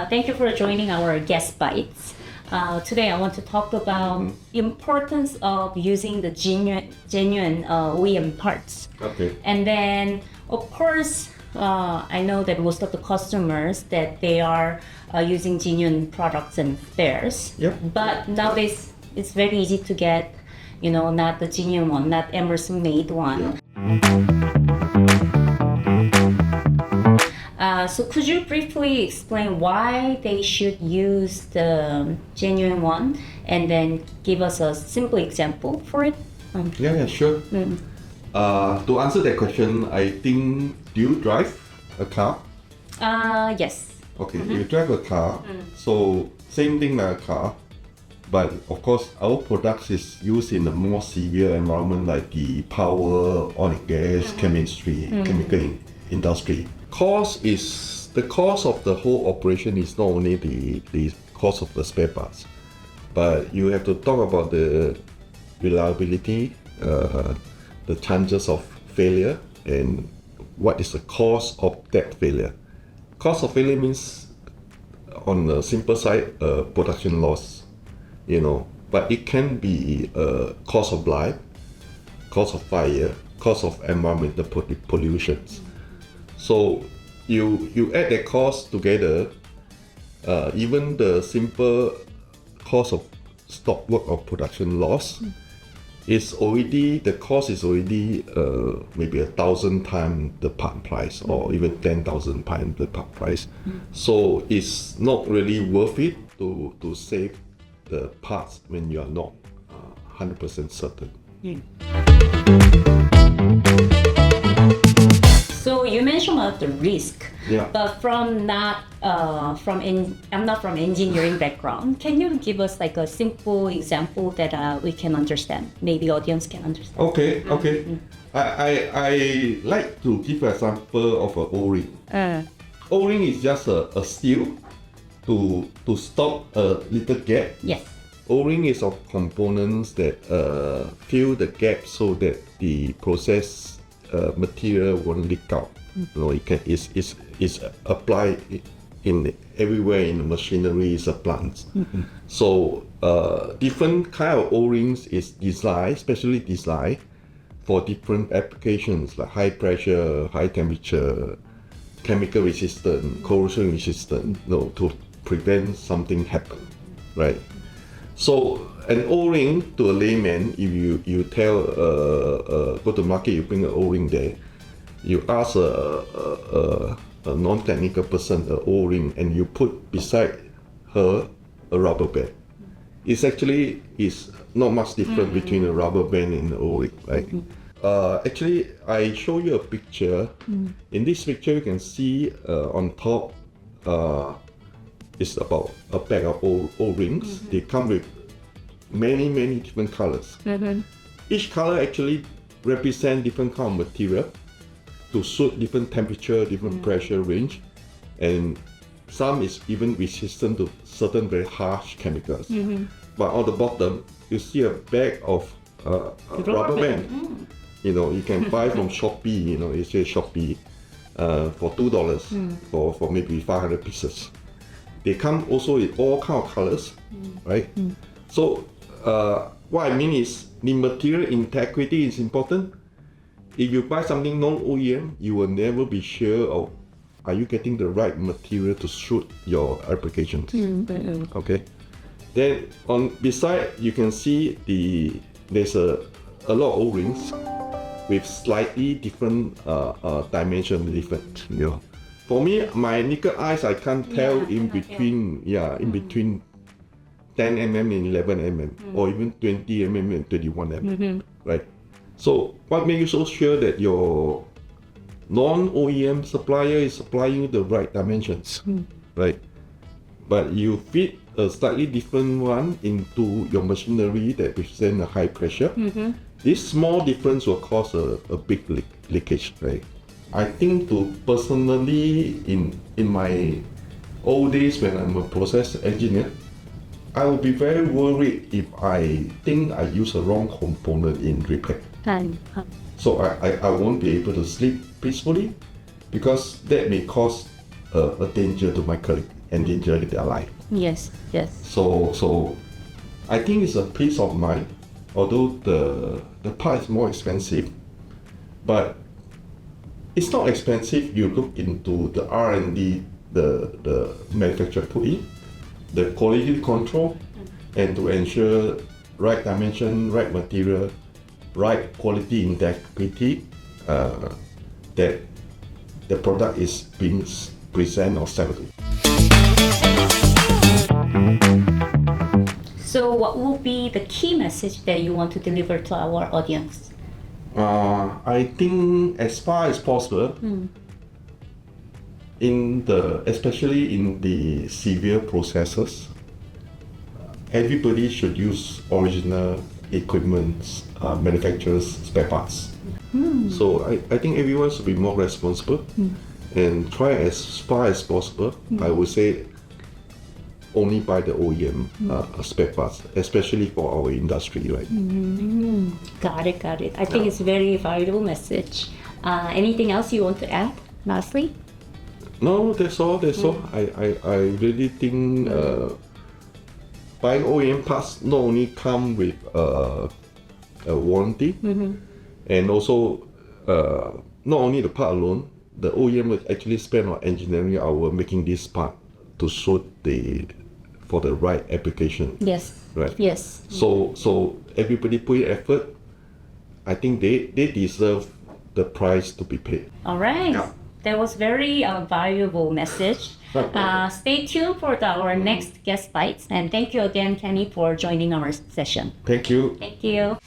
Thank you for joining our Gas Bytes. Today I want to talk about importance of using the genuine OEM parts. Okay. And then, of course, I know that most of the customers that they are using genuine products and spares. Yep. But nowadays, it's very easy to get, not the genuine one, not Emerson made one. So could you briefly explain why they should use the genuine one and then give us a simple example for it? Yeah, sure. To answer that question, I think, do you drive a car? Yes. Okay, you drive a car, so same thing like a car, but of course our products is used in a more severe environment like the power, oil and gas, chemical industry. The cost of the whole operation is not only the cost of the spare parts, but you have to talk about the reliability, the chances of failure, and what is the cause of that failure. Cost of failure means, on the simple side, production loss, but it can be cost of life, cost of fire, cost of environmental pollutions. So you add that cost together, even the simple cost of stop work or production loss the cost is already maybe 1,000 times the part price, or even 10,000 times the part price. So it's not really worth it to save the parts when you are not 100% certain. So you mentioned about the risk, Yeah. but I'm not from engineering background. Can you give us like a simple example that we can understand? Maybe audience can understand. Okay. I like to give an example of an O-ring. O-ring is just a steel to stop a little gap. Yes. O-ring is of components that fill the gap so that the process material won't leak out. It's applied in everywhere in the machinery, plants. So different kind of O-rings is specially designed for different applications like high pressure, high temperature, chemical resistant, corrosion resistant, to prevent something happen, right? So an O-ring, to a layman, if you tell go to market, you bring an O-ring there, you ask a non-technical person an O-ring, and you put beside her a rubber band. It's actually not much different between a rubber band and an O-ring, right? Actually, I show you a picture. In this picture, you can see on top it's about a pack of O-rings. They come with many different colors. Each color actually represents different kind of material to suit different temperature, different pressure range, and some is even resistant to certain very harsh chemicals. But on the bottom, you see a bag of rubber band. You can buy from Shopee. It says Shopee for $2 for maybe 500 pieces. They come also in all kind of colors, right? So what I mean is the material integrity is important. If you buy something non-OEM, you will never be sure of are you getting the right material to suit your applications. Okay. Then beside you can see there's a lot of O-rings with slightly different dimension different. For me, my naked eyes, I can't tell in between 10 mm and 11 mm, or even 20 mm and 21 mm, right? So what makes you so sure that your non-OEM supplier is supplying you the right dimensions, right? But you fit a slightly different one into your machinery that represents a high pressure. This small difference will cause a big leakage, right? I think personally, in my old days when I'm a process engineer, I would be very worried if I think I use a wrong component in repair. So I won't be able to sleep peacefully because that may cause a danger to my and enjoy their life. Yes, yes. So I think it's a peace of mind, although the part is more expensive, but it's not expensive. You look into the R&D the manufacturer put in, the quality control, and to ensure right dimension, right material, right quality integrity, that the product is being presented or sold. So what will be the key message that you want to deliver to our audience? I think as far as possible, especially in the severe processes, everybody should use original equipment manufacturers' spare parts. So I think everyone should be more responsible and try as far as possible. I would say only buy the OEM spare parts, especially for our industry, right? Got it. I think it's a very valuable message. Anything else you want to add, lastly? No, that's all. I really think buying OEM parts not only come with a warranty, and also not only the part alone, the OEM will actually spend on engineering hour making this part to suit for the right application. Yes. Right. Yes. So everybody put in effort. I think they deserve the price to be paid. All right. Yeah. That was very valuable message. Stay tuned for our next Gas Bytes. And thank you again, Kenny, for joining our session. Thank you. Thank you.